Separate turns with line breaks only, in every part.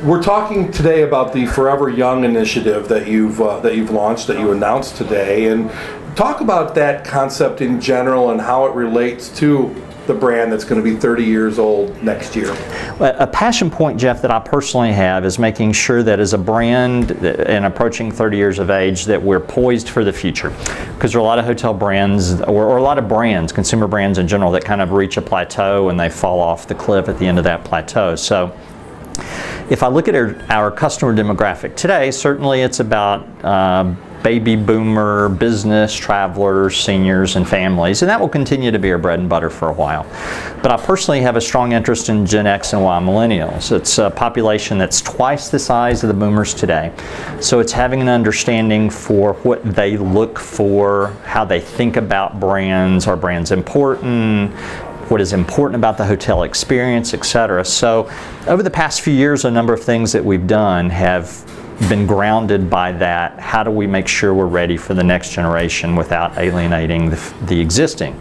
we're talking today about the Forever Young initiative that you've launched, that you announced today, and talk about that concept in general and how it relates to the brand that's going to be 30 years old next year.
A passion point, Jeff, that I personally have is making sure that as a brand and approaching 30 years of age that we're poised for the future. Because there are a lot of hotel brands, or a lot of brands, consumer brands in general, that kind of reach a plateau and they fall off the cliff at the end of that plateau. So if I look at our customer demographic today, certainly it's about baby boomer, business, travelers, seniors, and families, and that will continue to be our bread and butter for a while. But I personally have a strong interest in Gen X and Y millennials. It's a population that's twice the size of the boomers today. So it's having an understanding for what they look for, how they think about brands. Are brands important? What is important about the hotel experience, etc. So over the past few years, a number of things that we've done have been grounded by that. How do we make sure we're ready for the next generation without alienating the existing?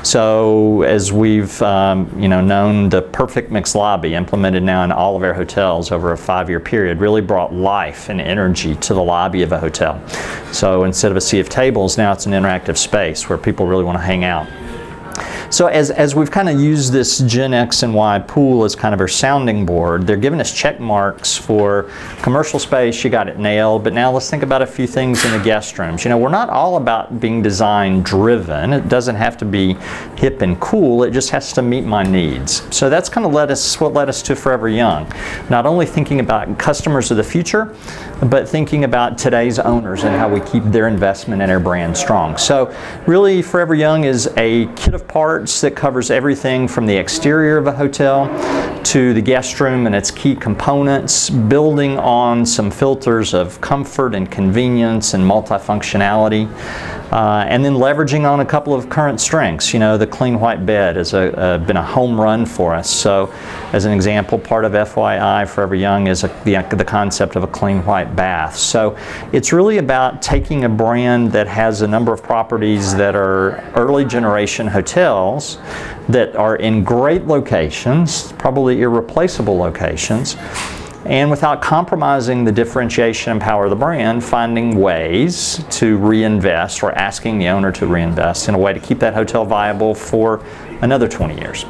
So as we've known, the Perfect Mix lobby, implemented now in all of our hotels over a 5-year period, really brought life and energy to the lobby of a hotel. So instead of a sea of tables, now it's an interactive space where people really want to hang out. So as we've kind of used this Gen X and Y pool as kind of our sounding board, they're giving us check marks for commercial space. You got it nailed. But now let's think about a few things in the guest rooms. You know, we're not all about being design driven. It doesn't have to be hip and cool. It just has to meet my needs. So that's kind of what led us to Forever Young. Not only thinking about customers of the future, but thinking about today's owners and how we keep their investment in our brand strong. So really, Forever Young is a kit of parts that covers everything from the exterior of a hotel to the guest room and its key components, building on some filters of comfort and convenience and multifunctionality, and then leveraging on a couple of current strengths. You know, the clean white bed has been a home run for us. So as an example, part of FYI Forever Young is the concept of a clean white bath. So it's really about taking a brand that has a number of properties that are early generation hotels that are in great locations, probably irreplaceable locations, and without compromising the differentiation and power of the brand, finding ways to reinvest or asking the owner to reinvest in a way to keep that hotel viable for another 20 years.